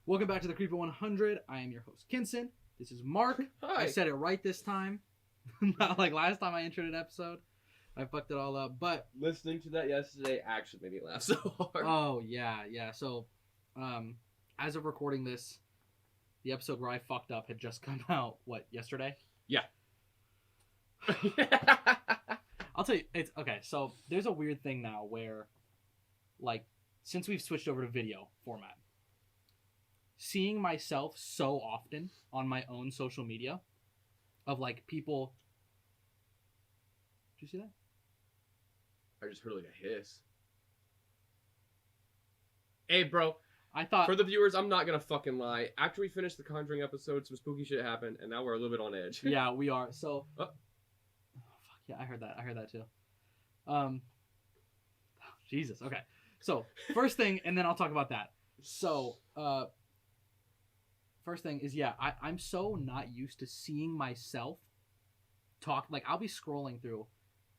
Welcome back to the Creeper 100. I am your host, Kinson. This is Mark. Hi. I said it right this time. Not like last time I introed an episode. I fucked it all up. But, Listening to that yesterday actually made me laugh so hard. oh, yeah. So, as of recording this, the episode where I fucked up had just come out, yesterday? Yeah. I'll tell you, it's, okay, so there's a weird thing now where, since we've switched over to video format, seeing myself so often on my own social media of people. Did you see that? I just heard like a hiss. Hey, bro. I thought For the viewers, I'm not gonna fucking lie. After we finished the Conjuring episode, some spooky shit happened, and now we're a little bit on edge. yeah, we are. So Oh. fuck yeah, I heard that too. Jesus. Okay. So, first thing, and then I'll talk about that. So, first thing is, yeah, I'm so not used to seeing myself talk. I'll be scrolling through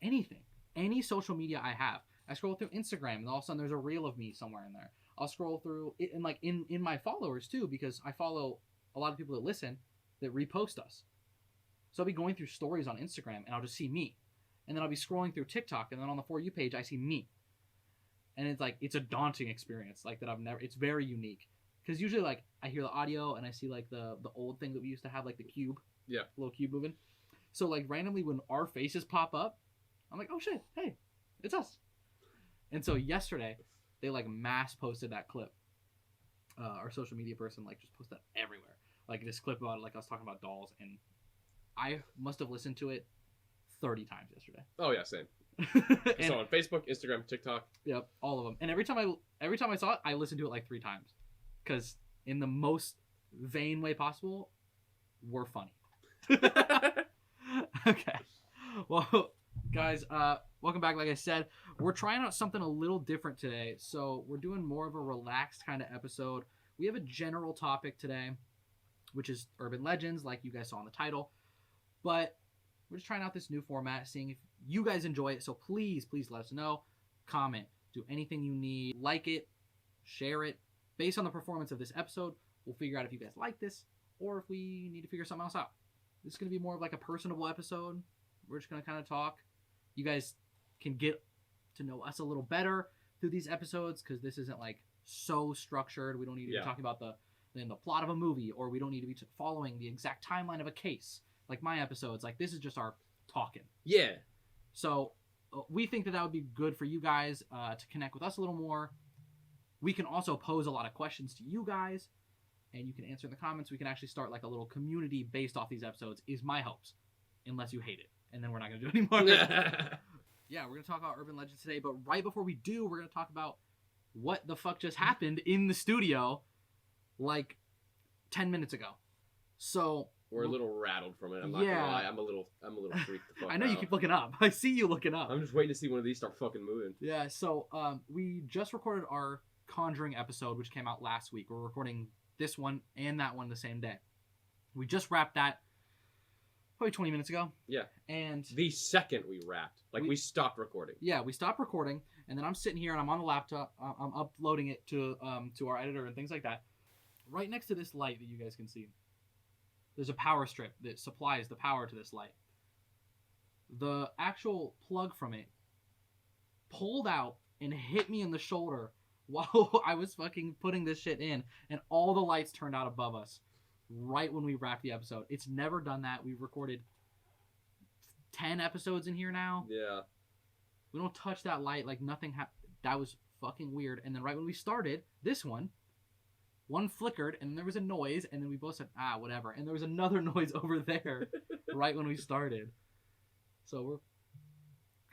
anything, any social media I have. I scroll through Instagram, and all of a sudden there's a reel of me somewhere in there. I'll scroll through it, and in my followers too, because I follow a lot of people that listen that repost us. So I'll be going through stories on Instagram, and I'll just see me, and then I'll be scrolling through TikTok, and then on the For You page I see me, and it's a daunting experience that I've never. It's very unique. Because usually, I hear the audio and I see, the old thing that we used to have, the cube. Yeah. Little cube moving. So, randomly when our faces pop up, I'm like, oh, shit, hey, it's us. And so yesterday, they, mass posted that clip. Our social media person, just posted that everywhere. This clip about it, I was talking about dolls. And I must have listened to it 30 times yesterday. Oh, yeah, same. And, So on Facebook, Instagram, TikTok. Yep, all of them. And every time I saw it, I listened to it 3 times. Because in the most vain way possible, we're funny. Okay. Well, guys, welcome back. Like I said, we're trying out something a little different today. So we're doing more of a relaxed kind of episode. We have a general topic today, which is urban legends, like you guys saw in the title. But we're just trying out this new format, seeing if you guys enjoy it. So please let us know. Comment. Do anything you need. Like it. Share it. Based on the performance of this episode, we'll figure out if you guys like this or if we need to figure something else out. This is going to be more of a personable episode. We're just going to kind of talk. You guys can get to know us a little better through these episodes because this isn't so structured. We don't need to be talking about the plot of a movie, or we don't need to be following the exact timeline of a case like my episodes. This is just our talking. Yeah. So we think that would be good for you guys to connect with us a little more. We can also pose a lot of questions to you guys, and you can answer in the comments. We can actually start a little community based off these episodes, is my hopes. Unless you hate it, and then we're not going to do it anymore. Yeah, we're going to talk about urban legends today, but right before we do, we're going to talk about what the fuck just happened in the studio 10 minutes ago. So We're a little rattled from it. I'm not gonna lie. I'm a little freaked the fuck I know out. you keep looking up. I see you looking up. I'm just waiting to see one of these start fucking moving. Yeah, so we just recorded our Conjuring episode, which came out last week. We're recording this one and that one the same day. We just wrapped that probably 20 minutes ago. Yeah. And The second we wrapped, we stopped recording. yeah, we stopped recording, and then I'm sitting here and I'm on the laptop. I'm uploading it to our editor and things like that. Right next to this light that you guys can see, there's a power strip that supplies the power to this light. The actual plug from it pulled out and hit me in the shoulder while I was fucking putting this shit in, and all the lights turned out above us right when we wrapped the episode. It's never done that. We've recorded 10 episodes in here now. Yeah. We don't touch that light nothing that was fucking weird. And then right when we started this one flickered, and there was a noise, and then we both said, whatever. And there was another noise over there right when we started. So we're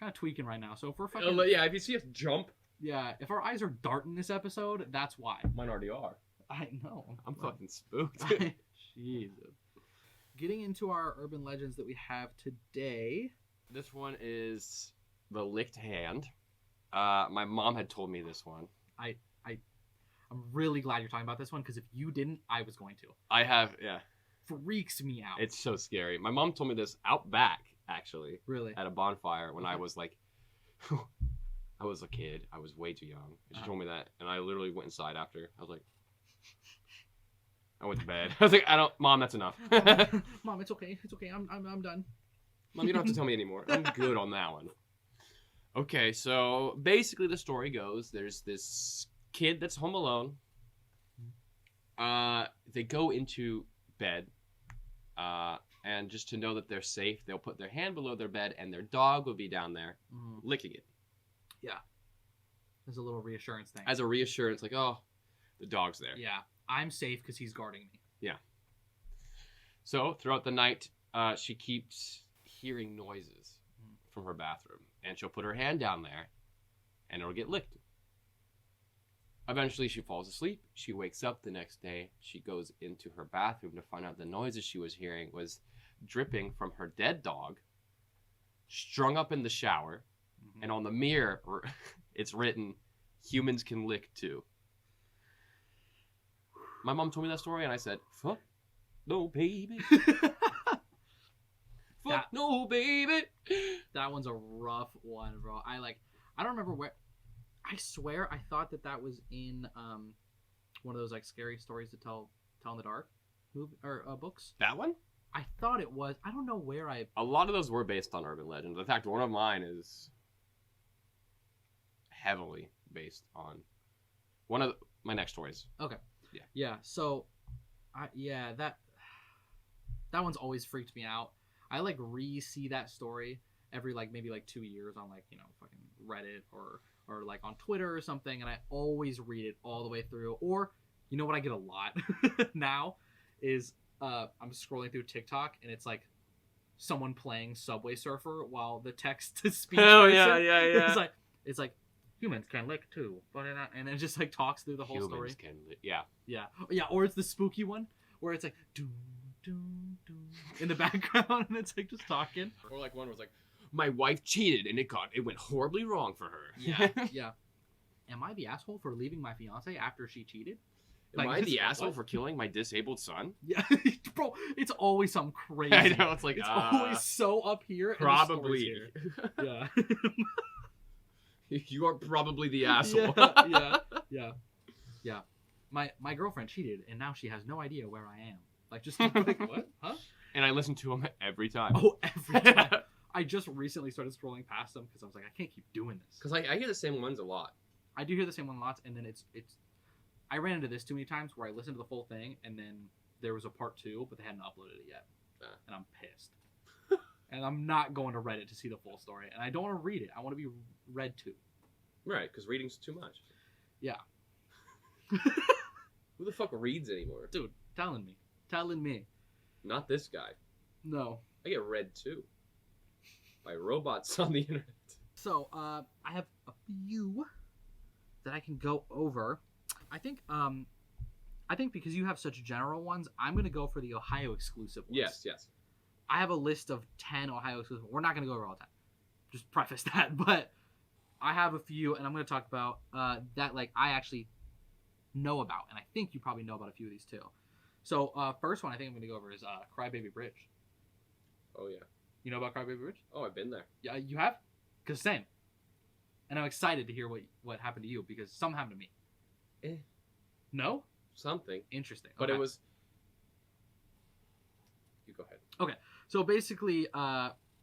kind of tweaking right now. So if we're fucking... Yeah, if you see us jump... Yeah, if our eyes are darting this episode, that's why. Mine already are. I know. I'm fucking spooked. Jesus. Getting into our urban legends that we have today. This one is The Licked Hand. My mom had told me this one. I'm really glad you're talking about this one, because if you didn't, I was going to. I have, yeah. Freaks me out. It's so scary. My mom told me this out back, actually. Really? At a bonfire when I Okay. was I was a kid. I was way too young. And she told me that, and I literally went inside after. I was like, I went to bed. I was like, Mom, that's enough. Mom, it's okay. It's okay. I'm done. Mom, you don't have to tell me anymore. I'm good on that one. Okay, so basically the story goes, there's this kid that's home alone. They go into bed, and just to know that they're safe, they'll put their hand below their bed, and their dog will be down there licking it. Yeah. There's a little reassurance thing. As a reassurance, like, oh, the dog's there. Yeah. I'm safe because he's guarding me. Yeah. So throughout the night, she keeps hearing noises from her bathroom, and she'll put her hand down there, and it'll get licked. Eventually, she falls asleep. She wakes up the next day. She goes into her bathroom to find out the noises she was hearing was dripping from her dead dog, strung up in the shower, and on the mirror, it's written, "Humans can lick too." My mom told me that story, and I said, "Fuck no, baby." Fuck no, baby. That one's a rough one, bro. I don't remember where. I swear I thought that was in one of those like scary stories to tell in the dark books. That one? I thought it was. I don't know where I. A lot of those were based on urban legends. In fact, one of mine is heavily based on one of my next stories. Okay. Yeah. Yeah. So, that one's always freaked me out. I like re-see that story every maybe 2 years on fucking Reddit or like on Twitter or something, and I always read it all the way through. Or you know what I get a lot now is I'm scrolling through TikTok and it's like someone playing Subway Surfer while the text to speech. Oh yeah. It's like humans can lick too, and it just like talks through the whole Humans story. can lick. Yeah. Yeah. Or it's the spooky one where it's like doom doom doom in the background and it's like just talking. Or like one was like, my wife cheated and it went horribly wrong for her. Yeah. Am I the asshole for leaving my fiance after she cheated? Am I the asshole for killing my disabled son? Yeah, bro, it's always something crazy. I know, it's like, it's always so up here. Probably. And the story's here. Yeah. You are probably the asshole. Yeah. My girlfriend cheated, and now she has no idea where I am. Like, just like, what? Huh? And I listen to him every time. Oh, every time. I just recently started scrolling past them because I was like, I can't keep doing this. Because I hear the same ones a lot. I do hear the same one lots, and then it's. I ran into this too many times where I listened to the full thing, and then there was a part 2, but they hadn't uploaded it yet, and I'm pissed. And I'm not going to Reddit to see the full story, and I don't want to read it. I want to be read to. Right, because reading's too much. Yeah. Who the fuck reads anymore? Dude, telling me. Not this guy. No. I get read too. By robots on the internet. So, I have a few that I can go over. I think because you have such general ones, I'm going to go for the Ohio exclusive ones. Yes. I have a list of 10 Ohio exclusive. We're not going to go over all 10. Just preface that. But I have a few, and I'm going to talk about that I actually know about. And I think you probably know about a few of these too. So, first one I think I'm going to go over is Crybaby Bridge. Oh, yeah. You know about Crybaby Bridge? Oh, I've been there. Yeah, you have? Because same. And I'm excited to hear what happened to you because something happened to me. No? Something. Interesting. But okay. it was... You go ahead. Okay. So basically,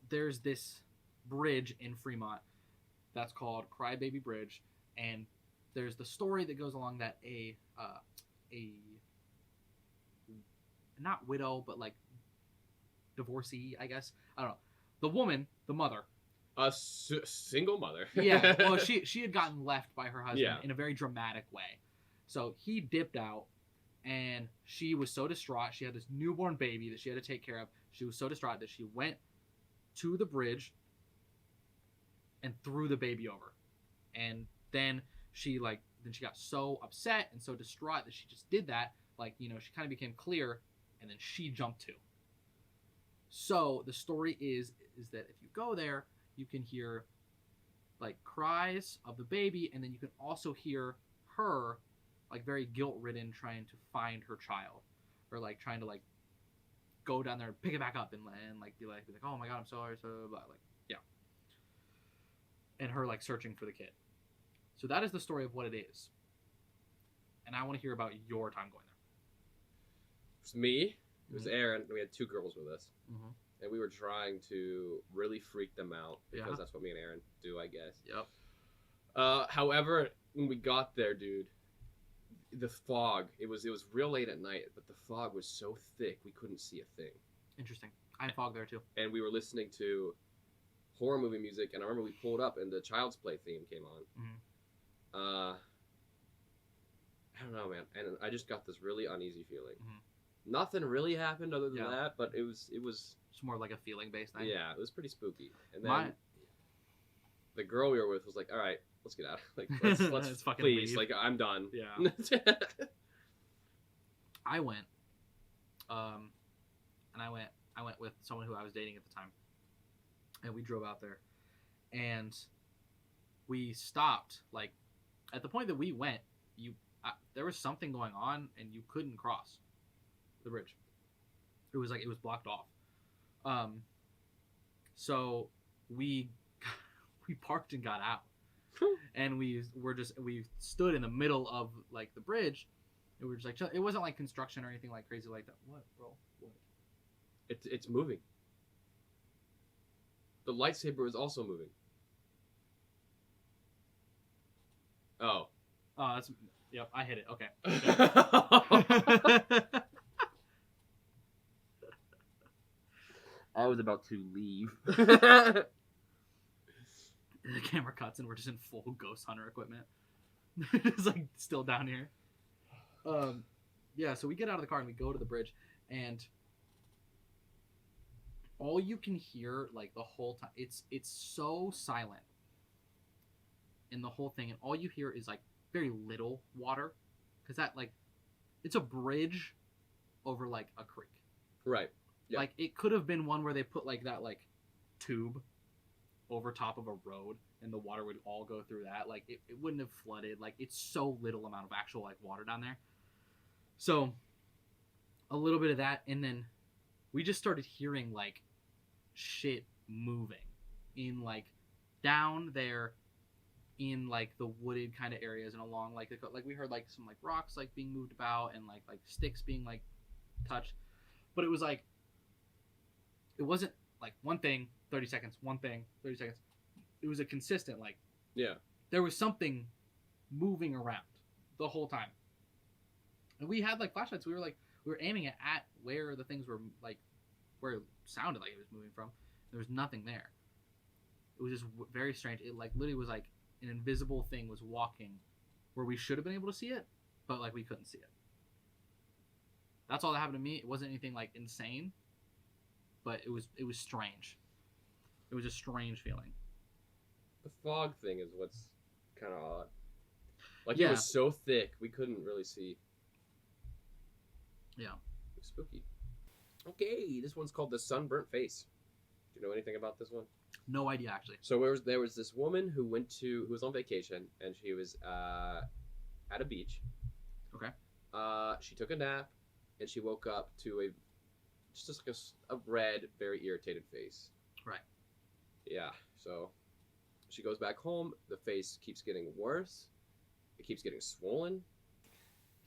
there's this bridge in Fremont that's called Crybaby Bridge, and there's the story that goes along that a not widow, but divorcee, I guess. I don't know. The woman, the mother. A single mother. Yeah. Well, she had gotten left by her husband Yeah. in a very dramatic way. So he dipped out, and she was so distraught. She had this newborn baby that she had to take care of. She was so distraught that she went to the bridge and threw the baby over. And then she got so upset and so distraught that she just did that. She kind of became clear, and then she jumped too. So the story is that if you go there, you can hear cries of the baby, and then you can also hear her very guilt-ridden trying to find her child, or trying to go down there and pick it back up and be like, oh my god, I'm sorry, so blah, yeah. And her searching for the kid. So that is the story of what it is. And I want to hear about your time going was me. It was Aaron. And we had 2 girls with us, Mm-hmm. and we were trying to really freak them out because Yeah. that's what me and Aaron do, I guess. Yep. However, when we got there, dude, the fog. It was real late at night, but the fog was so thick we couldn't see a thing. Interesting. I had fog there too. And we were listening to horror movie music, and I remember we pulled up and the Child's Play theme came on. Mhm. I don't know, man, and I just got this really uneasy feeling. Mhm. Nothing really happened other than Yeah. that, but it was It's more like a feeling based thing. yeah, it was pretty spooky. And then My- the girl we were with was like, "All right, let's get out. Like, let's Let's fucking please. leave." Like, I'm done." Yeah. I went, and I went with someone who I was dating at the time, and we drove out there, and we stopped. Like, at the point that we went, there was something going on, and you couldn't cross the bridge. It was blocked off. So we parked and got out, and we stood in the middle of like the bridge. And we were just like, it wasn't like construction or anything like crazy like that. What, bro? What? It's moving. The lightsaber is also moving. Oh. Oh, that's yep. I hit it. Okay. I was about to leave. The camera cuts and we're just in full Ghost Hunter equipment. It's like still down here. Yeah. So we get out of the car and we go to the bridge, and all you can hear like the whole time, it's so silent in the whole thing, and all you hear is like very little water, because that like it's a bridge over like a creek. Right. Yeah. Like it could have been one where they put like that like tube over top of a road and the water would all go through that. Like it wouldn't have flooded. Like it's so little amount of actual like water down there. So a little bit of that, and then we just started hearing like shit moving in like down there in like the wooded kind of areas and along like we heard like some like rocks like being moved about and like sticks being like touched, but it was like it wasn't like one thing 30 seconds, one thing 30 seconds. It was a consistent like Yeah. there was something moving around the whole time, and we had like flashlights. We were aiming it at where the things were like where it sounded like it was moving from. There was nothing there. It was just very strange. It like literally was like an invisible thing was walking where we should have been able to see it, but like we couldn't see it. That's all that happened to me. It wasn't anything like insane, but it was strange. It was a strange feeling. The fog thing is what's kind of odd. Like Yeah. it was so thick we couldn't really see. Yeah. It was spooky. Okay, this one's called The Sunburnt Face. Do you know anything about this one? No idea actually. So there was this woman who was on vacation, and she was at a beach. Okay. She took a nap, and she woke up to just like a red, very irritated face. Right. Yeah. So she goes back home. The face keeps getting worse. It keeps getting swollen.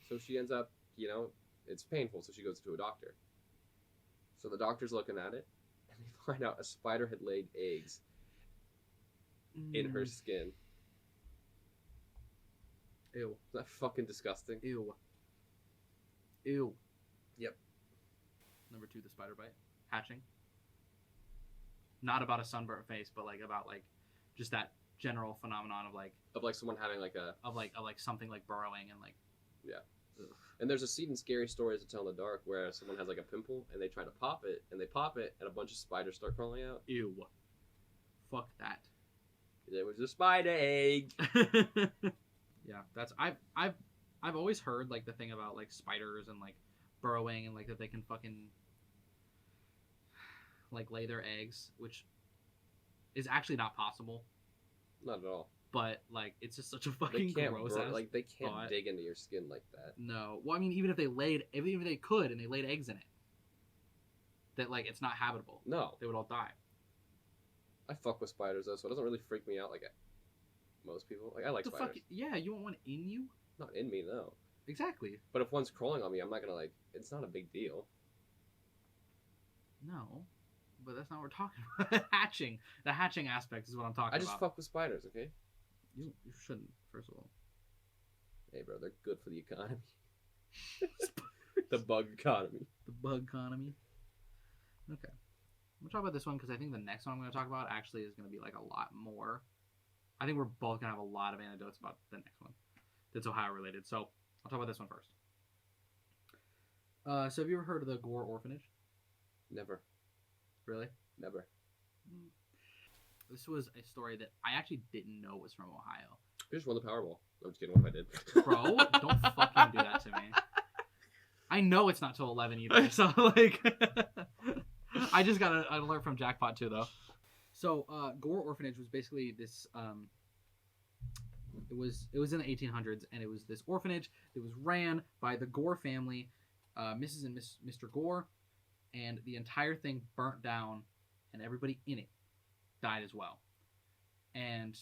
So she ends up, it's painful. So she goes to a doctor. So the doctor's looking at it, and they find out a spider had laid eggs in her skin. Ew. Is that fucking disgusting? Ew. Ew. Yep. Number 2, the spider bite. Hatching. Not about a sunburnt face, but like about like just that general phenomenon of like Of like someone having like a... of like something like burrowing and like And there's a scene in Scary Stories to Tell in the Dark where someone has like a pimple and they try to pop it, and they pop it and a bunch of spiders start crawling out. ew. Fuck that. There was a spider egg. Yeah, that's I've always heard like the thing about like spiders and like burrowing and like that they can fucking like lay their eggs, which is actually not possible. Not at all. But like it's just such a They fucking can't gross ass. they can't thought. dig into your skin like that. No. Well, I mean, even if they could and they laid eggs in it, that like it's not habitable. No, They would all die. I fuck with spiders though, so it doesn't really freak me out like most people. Like I like The spiders. fuck? Yeah, you want one in you? Not in me, no. Exactly. But if one's crawling on me, I'm not gonna like. It's not a big deal. No, but that's not what we're talking about. Hatching. The hatching aspect is what I'm talking I just about. fuck with spiders, okay? You shouldn't, first of all. Hey, bro, they're good for the economy. The bug economy. The bug economy. Okay. I'm going to talk about this one because I think the next one I'm going to talk about actually is going to be like a lot more. I think we're both going to have a lot of anecdotes about the next one that's Ohio related. So I'll talk about this one first. So have you ever heard of the Gore Orphanage? Never. Really? Never. This was a story that I actually didn't know was from Ohio. I just won the Powerball. I'm just kidding. What if I did? Bro, don't fucking do that to me. I know it's not till 11 either, so like, I just got an alert from Jackpot too, though. So, Gore Orphanage was basically this. It was in the 1800s, and it was this orphanage that was ran by the Gore family, Mrs. and Mr. Gore, and the entire thing burnt down, and everybody in it died as well. And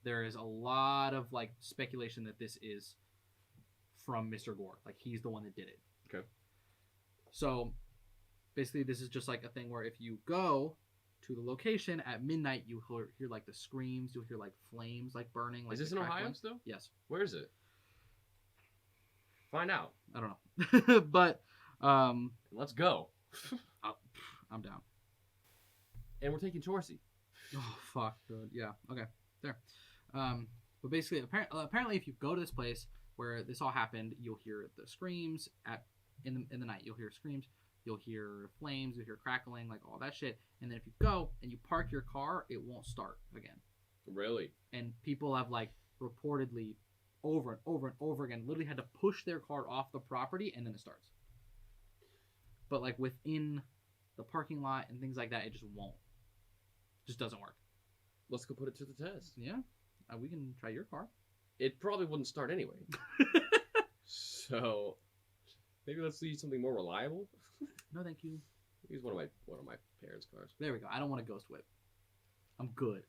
there is a lot of like speculation that this is from Mr. Gore, like he's the one that did it. Okay. So basically, this is just like a thing where if you go to the location at midnight, you hear like the screams, you'll hear like flames like burning. Like Is this the in Ohio crackling. still? Yes. Where is it? Find out. I don't know, but Let's go. I'm down. And we're taking Chorcy. Oh fuck, dude. Yeah. Okay. There. But basically, apparently, if you go to this place where this all happened, you'll hear the screams in the night. You'll hear screams. You'll hear flames. You'll hear crackling, like all that shit. And then if you go and you park your car, it won't start again. Really? And people have like reportedly over and over and over again literally had to push their car off the property and then it starts. But like within the parking lot and things like that, it just won't. Just doesn't work. Let's go put it to the test. Yeah, we can try your car. It probably wouldn't start anyway. So maybe let's use something more reliable. No, thank you. Use one of my parents' cars. There we go. I don't want a ghost whip. I'm good.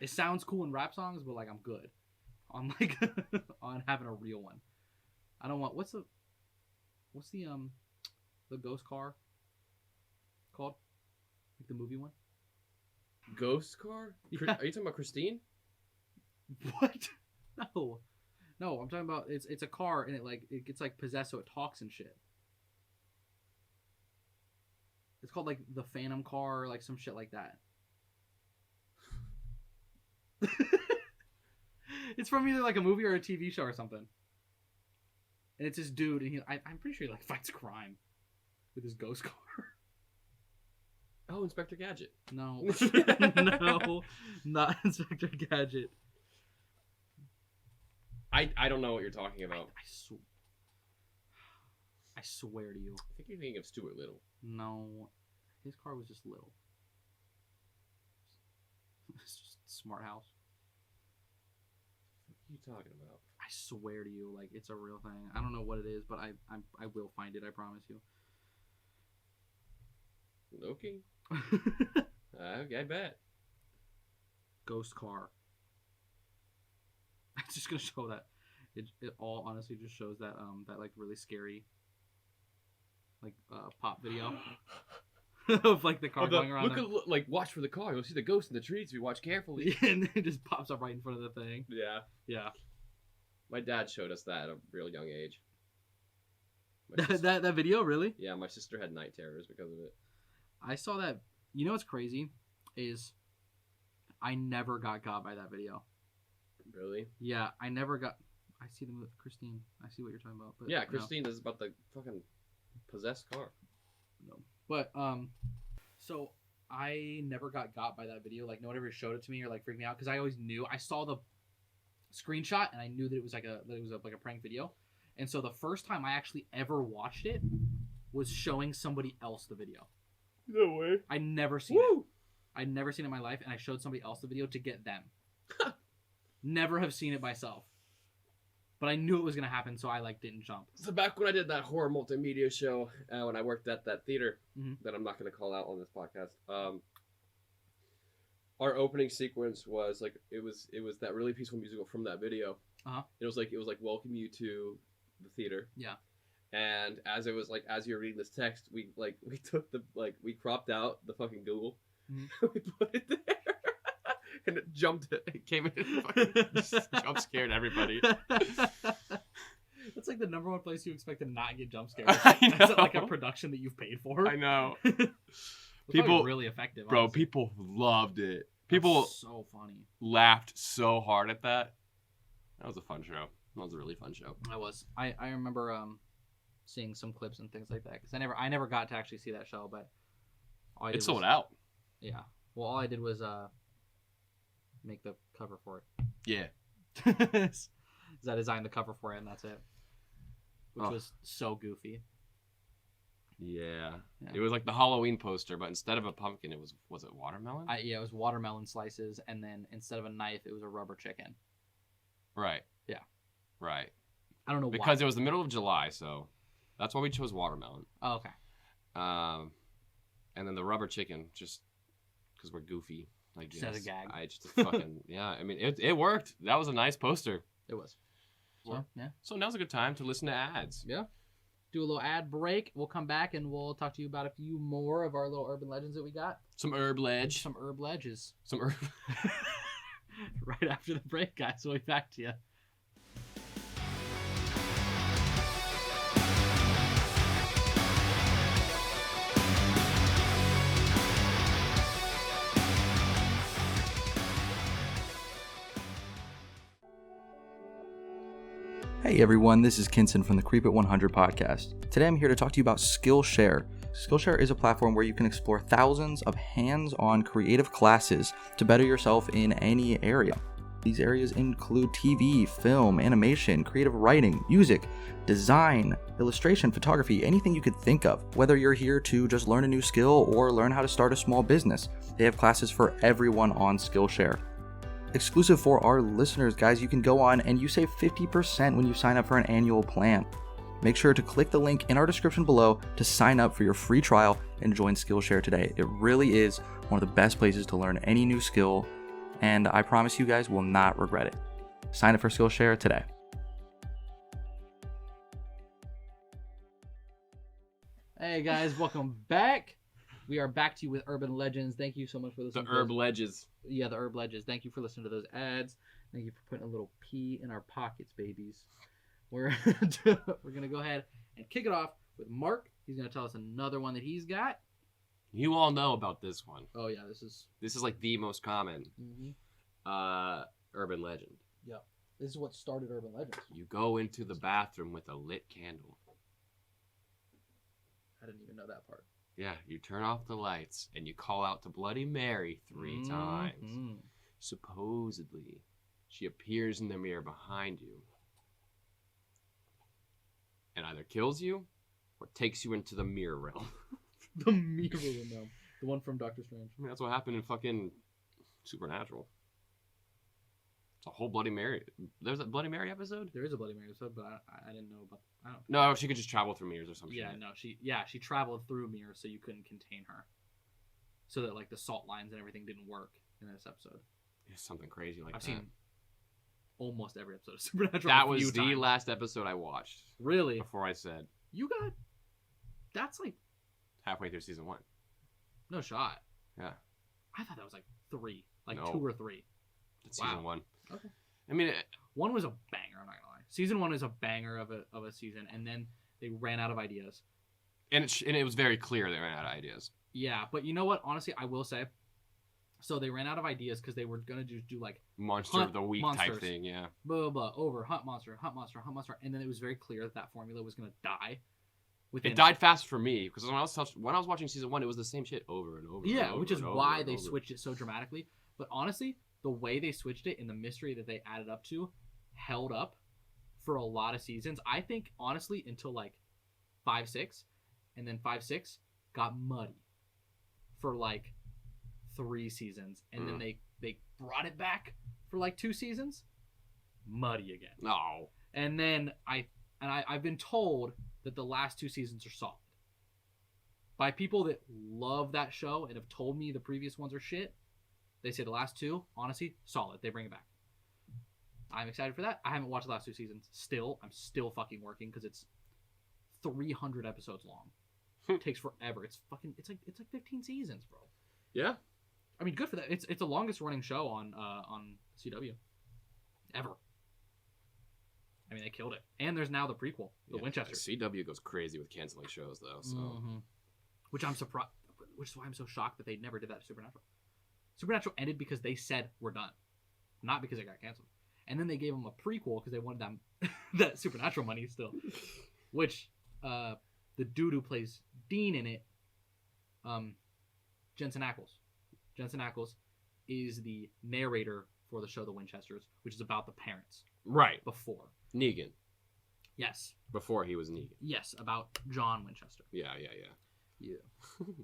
It sounds cool in rap songs, but like I'm good on like on having a real one. I don't want what's the ghost car called? Like the movie one? Ghost car? Yeah. Are you talking about Christine? What? No. No, I'm talking about it's a car and it gets like possessed so it talks and shit. It's called like the Phantom car or like some shit like that. It's from either like a movie or a TV show or something. And it's this dude and I'm pretty sure he like fights crime with his ghost car. Oh, Inspector Gadget. No. No. Not Inspector Gadget. I don't know what you're talking about. I swear to you. I think you're thinking of Stuart Little. No. His car was just little. It's just smart house. What are you talking about? I swear to you, like it's a real thing. I don't know what it is, but I will find it. I promise you. Okay. Okay, I bet. Ghost car. I'm just gonna show that. It all honestly just shows that that like really scary like pop video of like the car going around. Like watch for the car. You'll see the ghost in the trees if you watch carefully. And it just pops up right in front of the thing. Yeah. Yeah. My dad showed us that at a real young age. That video, really? Yeah, my sister had night terrors because of it. I saw that. You know what's crazy is I never got by that video. Really? Yeah, I never got. I see them with Christine. I see what you're talking about. But Yeah, Christine is about the fucking possessed car. No. But so I never got by that video. Like no one ever showed it to me or like freaked me out because I always knew. I saw the screenshot and I knew that it was like a prank video. And so the first time I actually ever watched it was showing somebody else the video. No way. I'd never seen it. I'd never seen it in my life, and I showed somebody else the video to get them. Never have seen it myself. But I knew it was going to happen, so I like didn't jump. So back when I did that horror multimedia show, when I worked at that theater that I'm not going to call out on this podcast, our opening sequence was like it was that really peaceful musical from that video, Uh-huh. It was like welcome you to the theater. Yeah. And as it was like as you were reading this text, we took the we cropped out the fucking Google, Mhm. we put it there, and it jumped it. It came in and fucking just jump scared everybody. That's like the number one place you expect to not get jump scared. I That's like a know. production that you've paid for. I know. People People- really effective, Bro, honestly. people loved it. That's People so funny. laughed so hard at that. That was a fun show. That was a really fun show. I remember seeing some clips and things like that because I never got to actually see that show, but all I did It sold was, out. Yeah. Well, all I did was make the cover for it. Yeah. I designed the cover for it, and that's it. Which Oh. was so goofy. Yeah. Yeah. It was like the Halloween poster, but instead of a pumpkin, it was it watermelon? Yeah, it was watermelon slices, and then instead of a knife, it was a rubber chicken. Right. Yeah. Right. I don't know Because why. it was the middle of July, so that's why we chose watermelon. Oh, okay. And then the rubber chicken, just because we're goofy. I guess. Just as a gag. I just fucking yeah. I mean, it worked. That was a nice poster. It was. So, Well, yeah. So now's a good time to listen to ads. Yeah. Do a little ad break. We'll come back and we'll talk to you about a few more of our little urban legends that we got. Some herb ledge. Some herb ledges. Some herb. Right after the break, guys. We'll be back to you. Hey everyone, this is Kinson from the Creep at 100 podcast. Today I'm here to talk to you about Skillshare. Skillshare is a platform where you can explore thousands of hands-on creative classes to better yourself in any area. These areas include TV, film, animation, creative writing, music, design, illustration, photography, anything you could think of. Whether you're here to just learn a new skill or learn how to start a small business, they have classes for everyone on Skillshare. Exclusive for our listeners, guys, you can go on and you save 50% when you sign up for an annual plan. Make sure to click the link in our description below to sign up for your free trial and join Skillshare today. It really is one of the best places to learn any new skill, and I promise you guys will not regret it. Sign up for Skillshare today. Hey guys, welcome back. We are back to you with Urban Legends. Thank you so much for The listening. herb ledges. Yeah, the herb ledges. Thank you for listening to those ads. Thank you for putting a little pea in our pockets, babies. We're gonna go ahead and kick it off with Mark. He's gonna tell us another one that he's got. You all know about this one. Oh yeah, this is Like the most common urban legend. this is what started Urban Legends. You go into the bathroom with a lit candle. I didn't even know that part. Yeah, you turn off the lights and you call out to Bloody Mary 3 times. Mhm. Supposedly, she appears in the mirror behind you and either kills you or takes you into the mirror realm. The mirror realm, the one from Doctor Strange. I mean, that's what happened in fucking Supernatural. It's a whole Bloody Mary. There's a Bloody Mary episode? There is a Bloody Mary episode, but I didn't know about. I don't. No, she could just travel through mirrors or something. Yeah, no, she traveled through mirrors, so you couldn't contain her, so that like the salt lines and everything didn't work in this episode. It's something crazy like I've that. seen almost every episode of Supernatural. That a few was the times. last episode I watched Really? before I said You got? That's like halfway through season 1. no shot. Yeah. I thought that was like 3, like No. 2 or 3. That's Wow. season 1. Okay. I mean, One was a banger. I'm not gonna lie. Season 1 is a banger of a season, and then they ran out of ideas. and it was very clear they ran out of ideas. Yeah, but you know what? Honestly, I will say. So they ran out of ideas because they were gonna just do like Monster Hunt of the week monsters. type thing, yeah. blah blah blah over hunt monster, and then it was very clear that that formula was gonna die. It died fast for me because when I was watching season 1, it was the same shit over and over. Yeah, and over which is and over why and they over. switched it so dramatically. But honestly, the way they switched it and the mystery that they added up to held up for a lot of seasons. I think honestly until like 5-6, and then 5-6 got muddy for like 3 seasons, and then they brought it back for like 2 seasons, muddy again. No. And then I've been told that the last 2 seasons are solid by people that love that show and have told me the previous ones are shit. They say the last 2, honestly, solid. They bring it back. I'm excited for that. I haven't watched the last 2 seasons. I'm still fucking working because it's 300 episodes long. It takes forever. It's like 15 seasons, bro. Yeah. I mean, good for that. It's the longest running show on CW ever. I mean, they killed it. And there's now the prequel, the Winchester. CW goes crazy with canceling shows, though. So, which I'm surprised. Which is why I'm so shocked that they never did that to Supernatural. Supernatural ended because they said we're done, not because it got canceled. And then they gave them a prequel because they wanted them that Supernatural money still. Which the dude who plays Dean in it, Jensen Ackles. Jensen Ackles is the narrator for the show The Winchesters, which is about the parents. right. Before. Negan. Yes. Before he was Negan. Yes, about John Winchester. Yeah. Yeah.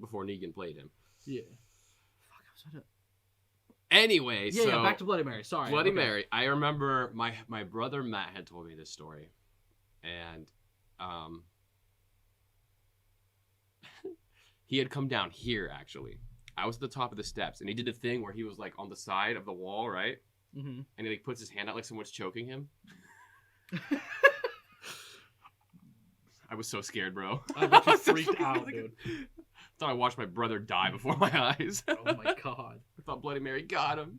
Before Negan played him. Yeah. Fuck, I was trying to... Anyway, Yeah, so yeah, back to Bloody Mary. Sorry. Bloody Okay. Mary. I remember my brother Matt had told me this story, and he had come down here actually. I was at the top of the steps, and he did a thing where he was like on the side of the wall, right? Mm-hmm. And he like puts his hand out like someone's choking him. I was so scared, bro. I bet you was so freaked fucking out, like- dude. Thought I watched my brother die before my eyes. Oh my god. I thought Bloody Mary got him.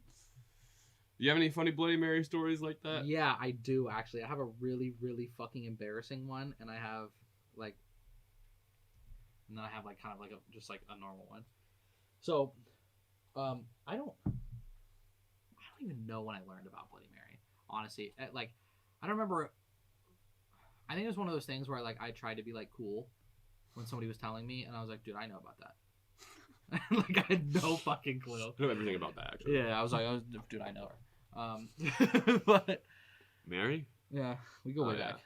Do you have any funny Bloody Mary stories like that? Yeah, I do actually. I have a really, really fucking embarrassing one, and I have like, and then I have like kind of like just like a normal one. So, I don't even know when I learned about Bloody Mary. Honestly, like, I don't remember. I think it was one of those things where like I tried to be like cool when somebody was telling me, and I was like, dude, I know about that. Like, I had no fucking clue. I know everything about that, actually. Yeah, I was like, dude, I know her. But Mary? yeah, we go Oh, way yeah. back.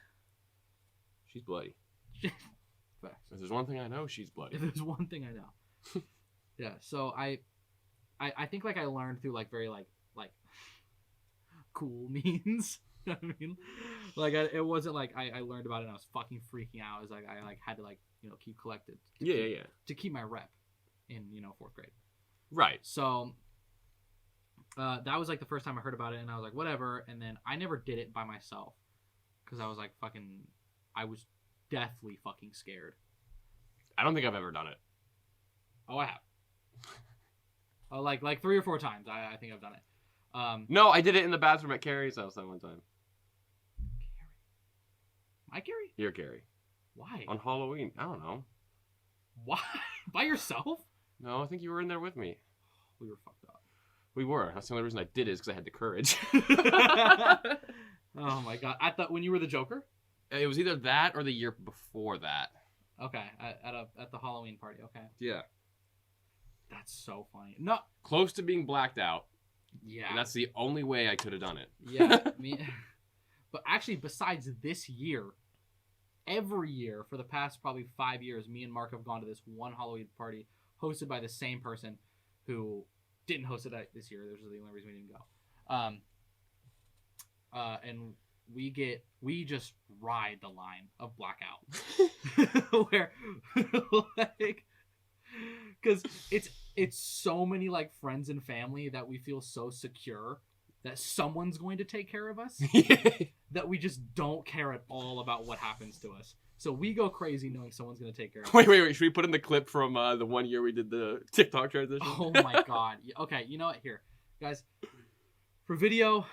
She's bloody. Facts. If there's one thing I know, she's bloody. If there's one thing I know. Yeah, so I think like I learned through like very like cool means. You know what I mean? Like it wasn't like I learned about it and I was fucking freaking out. It was like I like had to like, you know, keep collected. Yeah. To keep my rep in, you know, 4th grade. Right. So that was like the first time I heard about it, and I was like, whatever. And then I never did it by myself because I was like I was deathly fucking scared. I don't think I've ever done it. Oh, I have. Like 3 or 4 times. I think I've done it. No, I did it in the bathroom at Carrie's house that one time. My Carrie? Here, Carrie. Why? On Halloween. I don't know. Why? By yourself? No, I think you were in there with me. We were fucked up. We were. That's the only reason I did it is because I had the courage. Oh my god! When you were the Joker? It was either that or the year before that. Okay, at the Halloween party. Okay, Yeah. that's so funny. No, Close to being blacked out. yeah, And that's the only way I could have done it. yeah. But actually, besides this year, every year for the past probably 5 years, me and Mark have gone to this one Halloween party hosted by the same person who didn't host it this year. This was the only reason we didn't go. And we just ride the line of blackout, where like, because it's so many like friends and family that we feel so secure that someone's going to take care of us that we just don't care at all about what happens to us. So we go crazy knowing someone's going to take care of us. Wait. Should we put in the clip from the one year we did the TikTok transition? Oh my god. Okay, you know what? Here, guys, for video,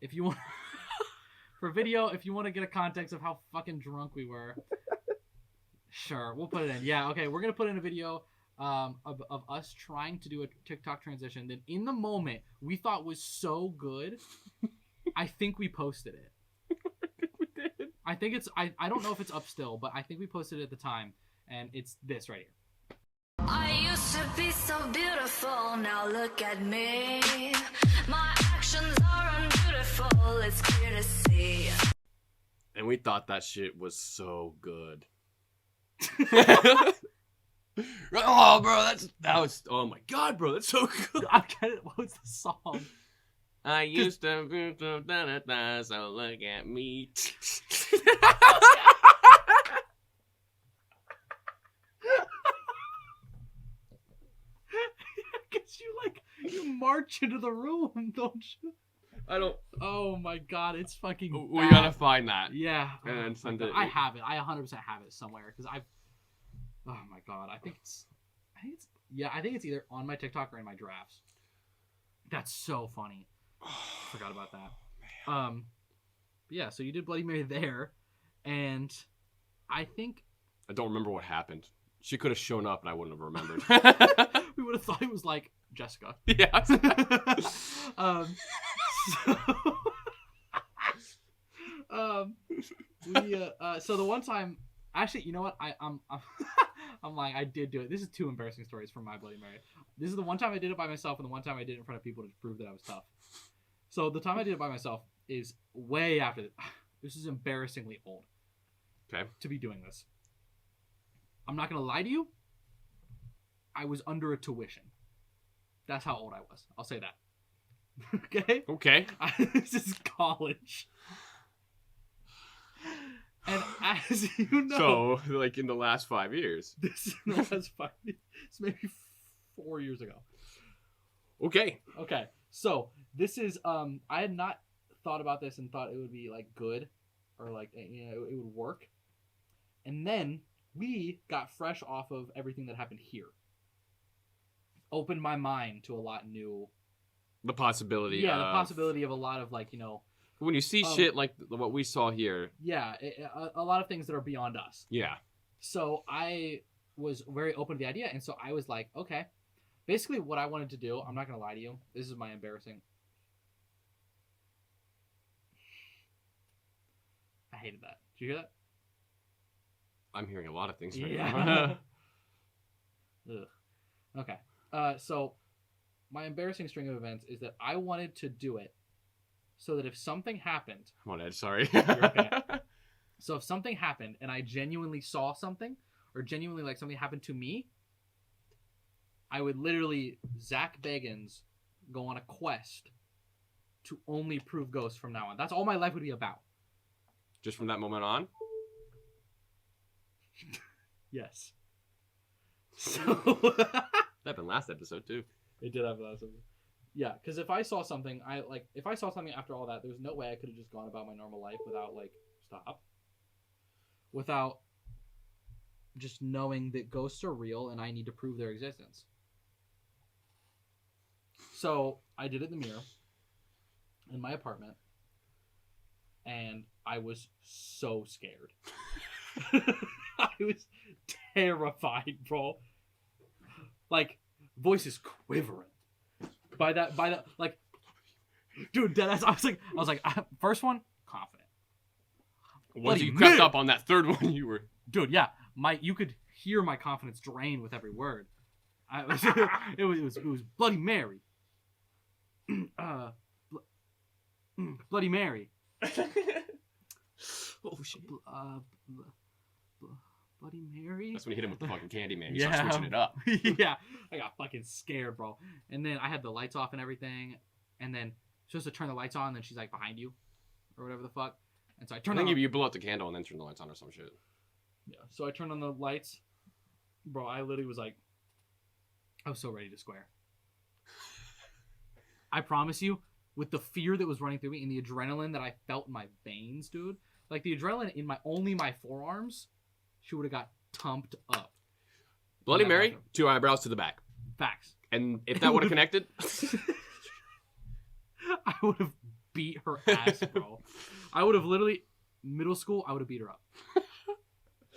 if you want to get a context of how fucking drunk we were, sure, we'll put it in. Yeah, okay, we're gonna put in a video of us trying to do a TikTok transition that in the moment we thought was so good. I think we posted it. We did. I think it's I don't know if it's up still, but I think we posted it at the time, and it's this right here. I used to be so beautiful, now look at me. My actions are unbeautiful, it's clear to see. And we thought that shit was so good. Oh, bro, that was. Oh my god, bro, that's so good. I'm kidding. What was the song? I used to be so da-da-da, so look at me. Because you march into the room, don't you? I don't. Oh my god, it's fucking. We bad. gotta find that. Yeah. And then my send God. it- I have it. I 100% have it somewhere because I've. Oh my god, I think it's. Yeah, I think it's either on my TikTok or in my drafts. That's so funny. Forgot about that. But yeah, so you did Bloody Mary there, and I think I don't remember what happened. She could have shown up and I wouldn't have remembered. we would have thought it was like Jessica. Yeah. So, so the one time, actually, you know what? I'm I'm lying. I did do it. This is two embarrassing stories from my Bloody Mary. This is the one time I did it by myself, and the one time I did it in front of people to prove that I was tough. So the time I did it by myself is way after this. This is embarrassingly old. Okay. To be doing this. I'm not gonna lie to you. I was under a tuition. That's how old I was. I'll say that. Okay? Okay. This is college. And as you know, So, like in the last 5 years. this was it's maybe 4 years ago. Okay. Okay. So this is I had not thought about this and thought it would be like good or like it would work. And then we got fresh off of everything that happened here. Opened my mind to a lot new. The possibility. Yeah, the of- possibility of a lot of like When you see shit like what we saw here. yeah, a lot of things that are beyond us. Yeah. So I was very open to the idea, and so I was like, okay. Basically, what I wanted to do, I'm not gonna lie to you. This is my embarrassing. I hated that. Did you hear that? I'm hearing a lot of things right Yeah. now. Ugh. Okay. So my embarrassing string of events is that I wanted to do it so that if something happened, Come on, Ed. Sorry. okay. So if something happened and I genuinely saw something or genuinely like something happened to me, I would literally Zach Bagans go on a quest to only prove ghosts from now on. That's all my life would be about. Just from that moment on. Yes. So That happened last episode too. it did have that. Yeah, because if I saw something, if I saw something after all that, there's no way I could have just gone about my normal life without just knowing that ghosts are real and I need to prove their existence. So I did it in the mirror in my apartment, and I was so scared. I was terrified, bro. Like, voice is quivering. By that, like, dude, deadass. I was like, first one, confident. Once Bloody you crept mid. up on that third one, you were. Dude, yeah, you could hear my confidence drain with every word. It was Bloody Mary. Bloody Mary. Oh shit. Bloody Mary. That's when you hit him with the fucking candy man. You Yeah. start switching it up. Yeah, I got fucking scared, bro. And then I had the lights off and everything, and then she's supposed to turn the lights on, and then she's like behind you, or whatever the fuck. And so I I turned think on. you blow out the candle and then turn the lights on or some shit. Yeah, so I turned on the lights, bro. I literally was like, I was so ready to square. I promise you, with the fear that was running through me and the adrenaline that I felt in my veins, dude, like the adrenaline in my forearms, she would have got tumped up. Bloody that Mary, bathroom. 2 eyebrows to the back. Facts. And if that would have connected, I would have beat her ass, bro. I would have literally, middle school, I would have beat her up.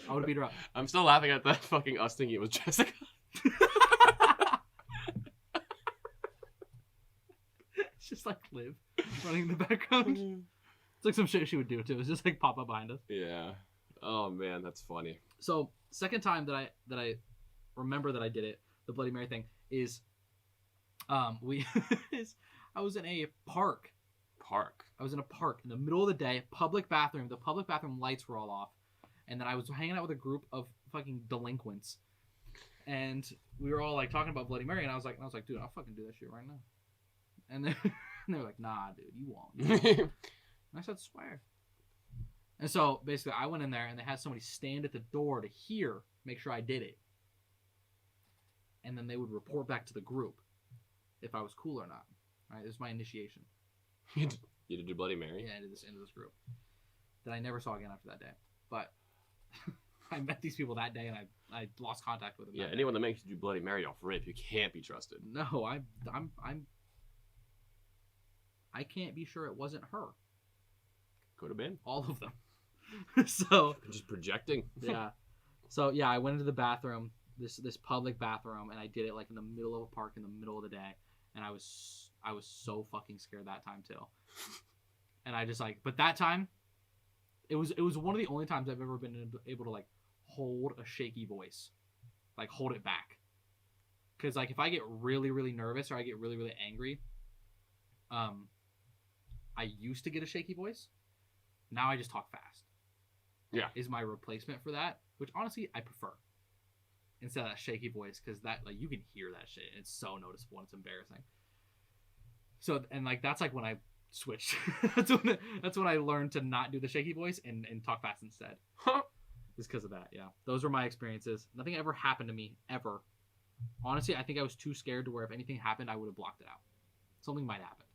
I would have beat her up. I'm still laughing at that fucking us thinking it was Jessica. It's just like Liv running in the background. It's like some shit she would do too. It's just like pop up behind us. Yeah. Oh man, that's funny. So second time that I remember that I did it, the Bloody Mary thing, is I was in a park. I was in a park in the middle of the day, public bathroom. The public bathroom lights were all off. And then I was hanging out with a group of fucking delinquents. And we were all like talking about Bloody Mary, and I was like, dude, I'll fucking do that shit right now. And then and they were like, nah, dude, you won't. And I said, swear. And so basically I went in there and they had somebody stand at the door to make sure I did it. And then they would report back to the group if I was cool or not. All right, this is my initiation. You did do Bloody Mary? Yeah, into this group that I never saw again after that day. But I met these people that day, and I lost contact with them. Yeah, that anyone that makes you do Bloody Mary off rip, you can't be trusted. day. No, I can't be sure it wasn't her. Could have been. All of them. So Just projecting. yeah. So yeah, I went into the bathroom, this public bathroom, and I did it like in the middle of a park in the middle of the day, and I was so fucking scared that time too. And I just like, but that time, it was one of the only times I've ever been able to like hold a shaky voice, like hold it back. Because like if I get really really nervous or I get really really angry, I used to get a shaky voice. Now I just talk fast. Yeah. Is my replacement for that, which honestly I prefer instead of that shaky voice, because that like you can hear that shit. It's so noticeable and it's embarrassing. So and like that's like when I switched. that's when I learned to not do the shaky voice and talk fast instead. Just because of that, yeah. Those were my experiences. Nothing ever happened to me ever. Honestly, I think I was too scared to where if anything happened, I would have blocked it out. Something might happen.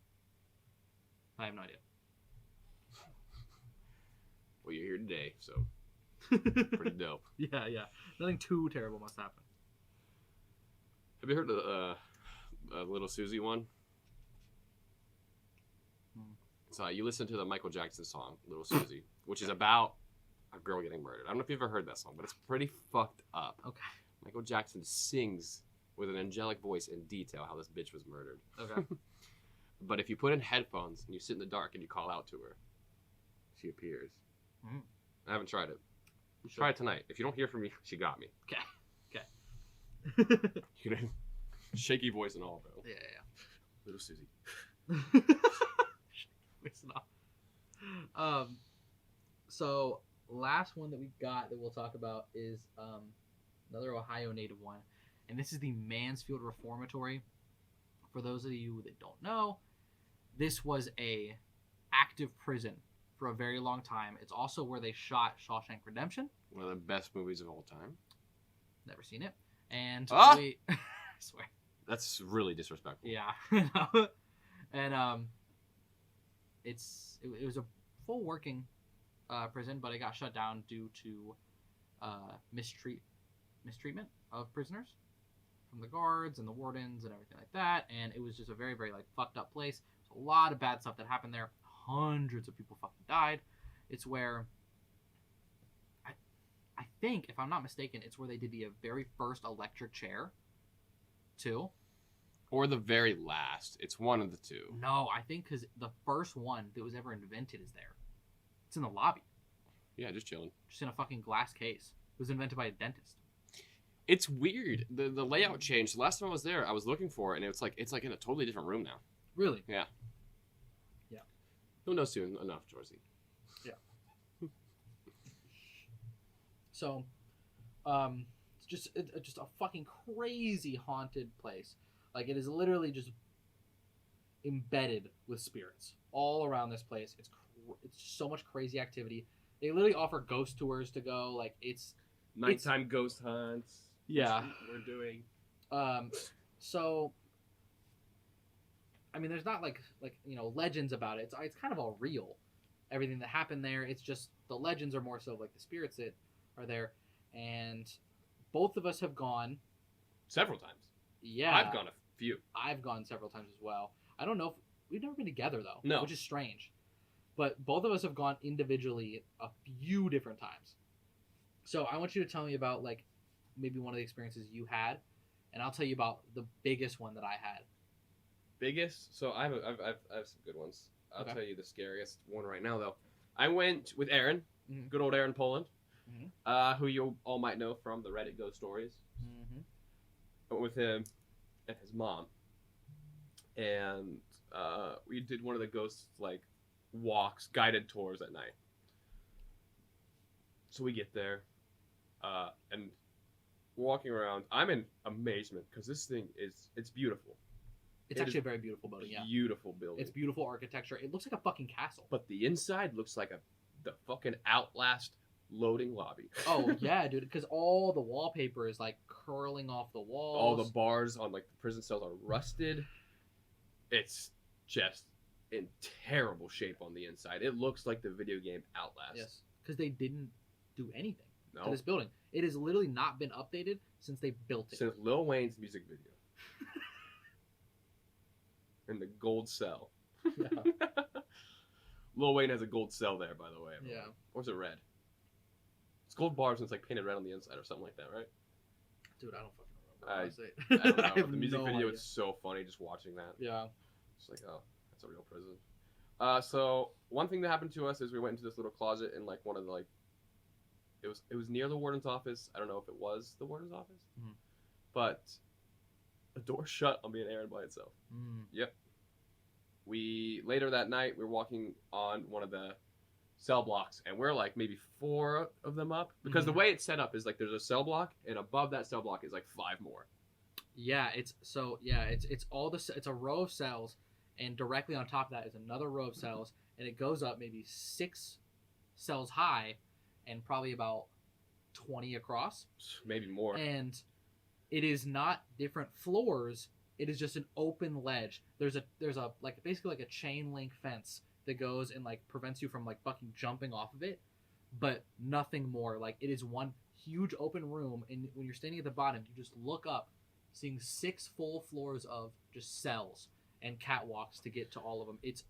I have no idea. Well, you're here today, so pretty dope. Yeah. Nothing too terrible must happen. Have you heard of Little Susie one? So you listen to the Michael Jackson song, Little Susie, which is about a girl getting murdered. I don't know if you've ever heard that song, but it's pretty fucked up. Okay. Michael Jackson sings with an angelic voice in detail how this bitch was murdered. Okay. But if you put in headphones and you sit in the dark and you call out to her, she appears. Mm. I haven't tried it. Try it tonight. If you don't hear from me, she got me. Okay. You know, shaky voice and all, bro. Yeah. Little Susie. It's not. So last one that we got that we'll talk about is another Ohio native one, and this is the Mansfield Reformatory. For those of you that don't know, this was a active prison for a very long time. It's also where they shot Shawshank Redemption. One of the best movies of all time. Never seen it, and Ah! I swear. That's really disrespectful. Yeah. And it was a full working prison, but it got shut down due to mistreatment of prisoners from the guards and the wardens and everything like that. And it was just a very very like fucked up place. There's a lot of bad stuff that happened there. Hundreds of people fucking died. It's where I think, if I'm not mistaken, it's where they did the very first electric chair too. Or the very last. It's one of the two. No, I think because the first one that was ever invented is there. It's in the lobby, Yeah, just chilling. just in a fucking glass case. It was invented by a dentist. It's weird. The layout changed. The last time I was there, I was looking for it, and it's like in a totally different room now. Really? Who knows soon enough, Jorsey? So, it's just a fucking crazy haunted place. Like it is literally just embedded with spirits all around this place. It's so much crazy activity. They literally offer ghost tours to go. Like it's Nighttime ghost hunts. Yeah. Which we're doing. So I mean, there's not like legends about it. It's kind of all real. Everything that happened there. It's just the legends are more so like the spirits that are there. And both of us have gone Several times. Yeah, I've gone a few. I've gone several times as well. I don't know if we've never been together though. No. Which is strange. But both of us have gone individually a few different times. So I want you to tell me about like maybe one of the experiences you had, and I'll tell you about the biggest one that I had. Biggest? So I have some good ones. I'll Okay. tell you the scariest one right now though. I went with Aaron, Mhm. good old Aaron Poland, Mhm. who you all might know from the Reddit Ghost Stories. Mm-hmm. I went with him and his mom, and we did one of the ghosts like walks, guided tours at night. So we get there, and we're walking around. I'm in amazement because this thing it's beautiful. It's It actually a is very beautiful building. Yeah, Beautiful building. it's beautiful architecture. It looks like a fucking castle. But the inside looks like the fucking Outlast loading lobby. Oh yeah, dude, because all the wallpaper is like curling off the walls. All the bars on like the prison cells are rusted. It's just in terrible shape on the inside. It looks like the video game Outlast. Yes, because they didn't do anything to No. this building. It has literally not been updated since they built it. Since Lil Wayne's music video. In the gold cell. Yeah. Lil Wayne has a gold cell there, by the way. everyone. Yeah. Or is it red? It's gold bars and it's like painted red on the inside or something like that, right? Dude, I don't fucking remember. I- honestly. I don't know. I have the music no video idea. is so funny just watching that. Yeah. It's like, oh, that's a real prison. So one thing that happened to us is we went into this little closet in like one of the like, it was near the warden's office. I don't know if it was the warden's office, Mhm. but a door shut on me and Aaron by itself. Mm. We later that night we were walking on one of the cell blocks and we're like maybe 4 of them up because the Mhm. way it's set up is like there's a cell block and above that cell block is like 5 more. Yeah, it's all it's a row of cells, and directly on top of that is another row of cells, and it goes up maybe 6 cells high, and probably about 20 across, Maybe more. and it is not different floors. It is just an open ledge. There's a like basically like a chain link fence that goes and like prevents you from like fucking jumping off of it, but nothing more. Like it is one huge open room, and when you're standing at the bottom, you just look up, seeing 6 full floors of just cells and catwalks to get to all of them. It's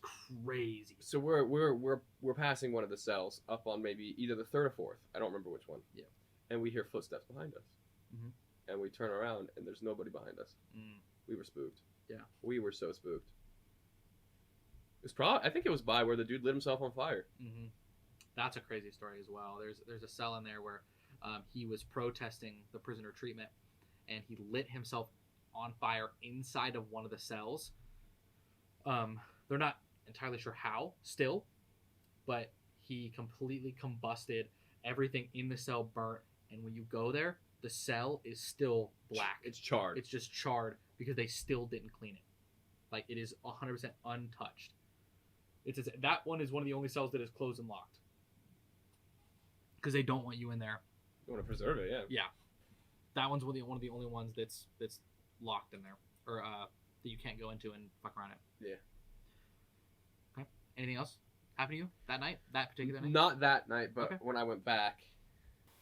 crazy. So we're passing one of the cells up on maybe either the 3rd or 4th. I don't remember which one. Yeah. And we hear footsteps behind us. Mhm. And we turn around and there's nobody behind us. Mm. We were spooked. Yeah. We were so spooked. I think it was by where the dude lit himself on fire. Mm-hmm. That's a crazy story as well. There's a cell in there where he was protesting the prisoner treatment, and he lit himself on fire inside of one of the cells. They're not entirely sure how still, but he completely combusted. Everything in the cell burnt, and when you go there, the cell is still black. It's charred. It's just charred because they still didn't clean it. Like it is 100% untouched. That one is one of the only cells that is closed and locked because they don't want you in there. You want to preserve it, yeah. That one's one of the only ones that's locked in there, or that you can't go into and fuck around it. Yeah. Okay. Anything else happen to you that night? That particular night? Not that night, but Okay. when I went back,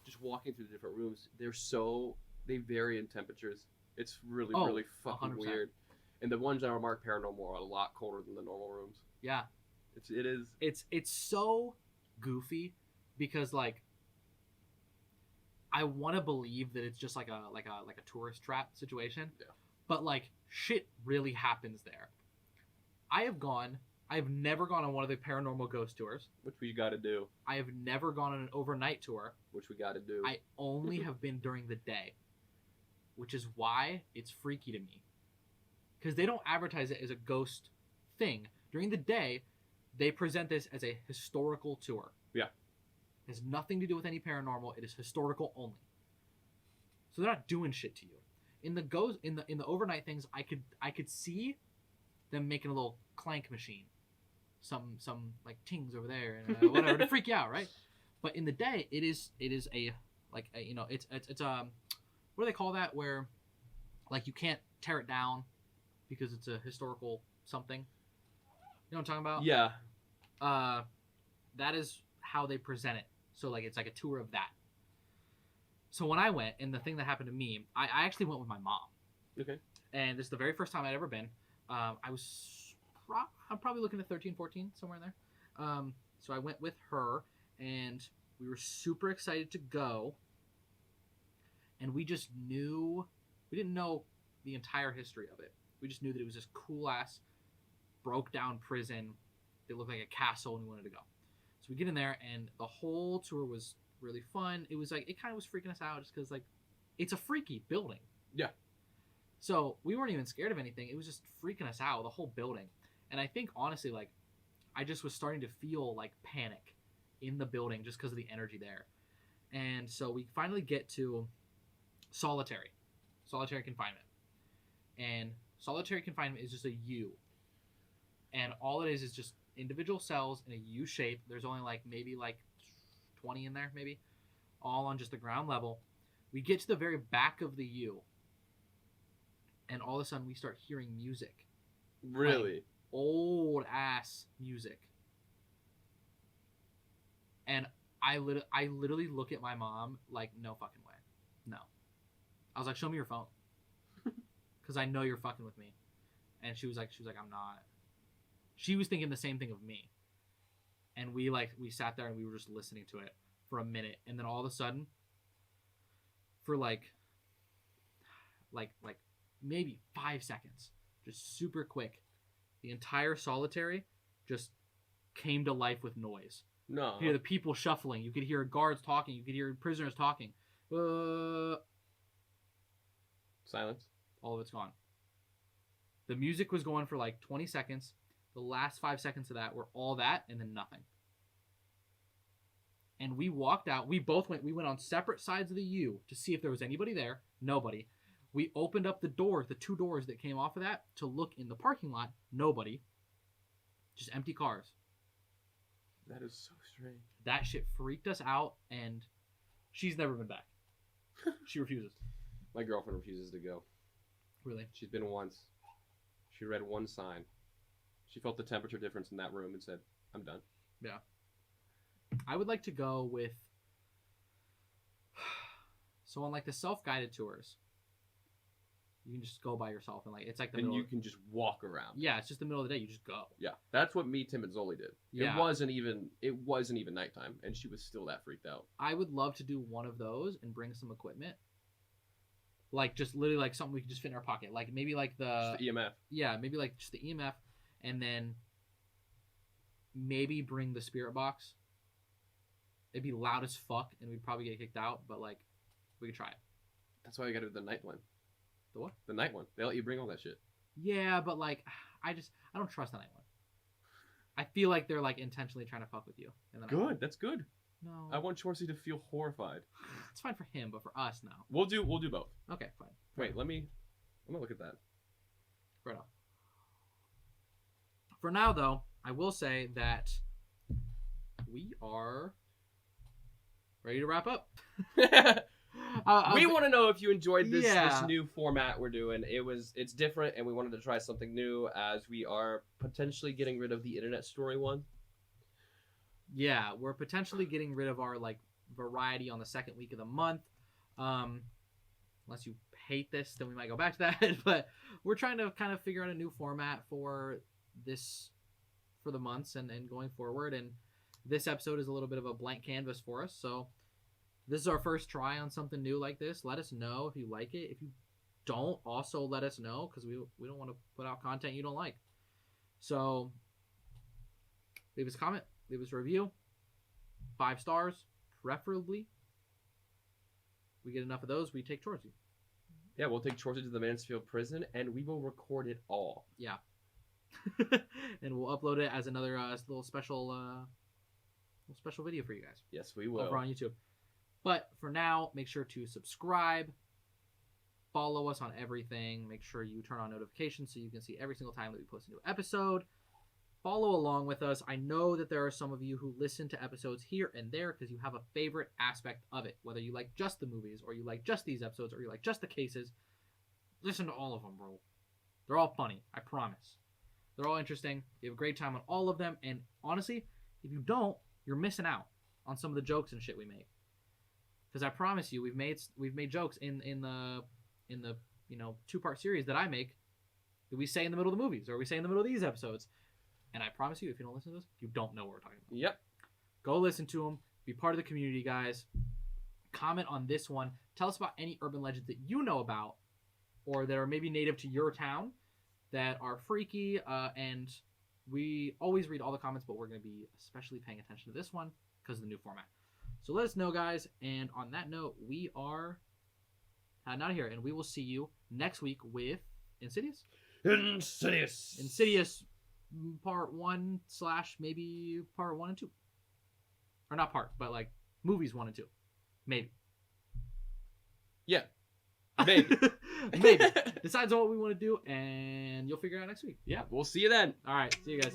just walking through the different rooms, they vary in temperatures. It's really, Oh, really fucking 100%. weird. And the ones that are marked paranormal are a lot colder than the normal rooms. Yeah. It is. It's so goofy because like I want to believe that it's just like a tourist trap situation. Yeah. But like shit really happens there. I have never gone on one of the paranormal ghost tours. Which we got to do. I have never gone on an overnight tour. Which we got to do. I only have been during the day, which is why it's freaky to me. Because they don't advertise it as a ghost thing. During the day, they present this as a historical tour. Yeah. It has nothing to do with any paranormal. It is historical only. So they're not doing shit to you. In the overnight things, I could see them making a little clank machine, some like tings over there and whatever to freak you out, right? But in the day, it is a like a, you know it's what do they call that where like you can't tear it down because it's a historical something. You know what I'm talking about? Yeah. That is how they present it. So like it's like a tour of that. So when I went, and the thing that happened to me, I actually went with my mom. Okay. And this is the very first time I'd ever been. I'm probably looking at 13, 14, somewhere in there. So I went with her, and we were super excited to go. And we just knew, we didn't know the entire history of it. We just knew that it was this cool ass, broke down prison. It looked like a castle, and we wanted to go. So we get in there, and the whole tour was really fun. It was like, it kind of was freaking us out just because, like, it's a freaky building. Yeah. So we weren't even scared of anything. It was just freaking us out, the whole building. And I think, honestly, like, I just was starting to feel, like, panic in the building just because of the energy there. And so we finally get to solitary confinement. And solitary confinement is just a U. And all it is just individual cells in a U shape. There's only like maybe like 20 in there, maybe, all on just the ground level. We get to the very back of the U, and all of a sudden we start hearing music. Really? old ass music. And I literally look at my mom like, no fucking way. No. I was like, show me your phone. Because I know you're fucking with me. And she was like, I'm not. She was thinking the same thing of me. And we sat there and we were just listening to it for a minute. And then all of a sudden, for like maybe 5 seconds, just super quick, the entire solitary just came to life with noise. No. You could hear the people shuffling. You could hear guards talking. You could hear prisoners talking. Silence. All of it's gone. The music was going for like 20 seconds. The last 5 seconds of that were all that and then nothing. And we walked out. We went on separate sides of the U to see if there was anybody there. Nobody. We opened up the doors, the 2 doors that came off of that, to look in the parking lot. Nobody. Just empty cars. That is so strange. That shit freaked us out, and she's never been back. She refuses. My girlfriend refuses to go. Really? She's been once. She read one sign. She felt the temperature difference in that room and said, I'm done. Yeah. I would like to go with... So on like the self-guided tours, you can just go by yourself and like it's like the And middle you can just walk around. Yeah, it's just the middle of the day. You just go. Yeah. That's what me, Tim, and Zoli did. Yeah. It wasn't even nighttime, and she was still that freaked out. I would love to do one of those and bring some equipment. Like just literally like something we could just fit in our pocket. Like maybe like Just the EMF. Yeah, maybe like just the EMF, and then maybe bring the spirit box. It'd be loud as fuck, and we'd probably get kicked out, but like we could try it. That's why we gotta do the night one. The what? The night one. They let you bring all that shit. Yeah, but like I don't trust the night one. I feel like they're like intentionally trying to fuck with you. And then Good. That's good. No. I want Chauncey to feel horrified. It's fine for him, but for us, no. We'll do both. Okay, fine. Wait, I'm gonna look at that. Right on. For now, though, I will say that we are ready to wrap up. We want to know if you enjoyed this Yeah. new format we're doing. It's different, and we wanted to try something new as we are potentially getting rid of the internet story one. Yeah, we're potentially getting rid of our like variety on the second week of the month. Unless you hate this, then we might go back to that. But we're trying to kind of figure out a new format for this, for the months and going forward. And this episode is a little bit of a blank canvas for us. So this is our first try on something new like this. Let us know if you like it. If you don't, also let us know, because we don't want to put out content you don't like. So leave us a comment. Leave us a review. 5 stars, preferably. We get enough of those, we take towards you. Yeah, we'll take Chauncey to the Mansfield prison, and we will record it all. Yeah. And we'll upload it as another little special video for you guys Yes, we will. over on YouTube. But for now, make sure to subscribe. Follow us on everything. Make sure you turn on notifications so you can see every single time that we post a new episode. Follow along with us. I know that there are some of you who listen to episodes here and there because you have a favorite aspect of it. Whether you like just the movies, or you like just these episodes, or you like just the cases. Listen to all of them, bro. They're all funny, I promise. They're all interesting. You have a great time on all of them. And honestly, if you don't, you're missing out on some of the jokes and shit we make. Because I promise you, we've made jokes in the 2-part series that I make that we say in the middle of the movies, or we say in the middle of these episodes. And I promise you, if you don't listen to this, you don't know what we're talking about. Yep. Go listen to them. Be part of the community, guys. Comment on this one. Tell us about any urban legends that you know about, or that are maybe native to your town, that are freaky. And we always read all the comments, but we're going to be especially paying attention to this one because of the new format. So let us know, guys. And on that note, we are heading out of here, and we will see you next week with Insidious. Insidious part 1 / maybe part 1 and 2. Or not part, but like movies 1 and 2. Maybe. Yeah. Maybe. Maybe. Decides on what we want to do, and you'll figure it out next week. Yeah, we'll see you then. All right. See you guys.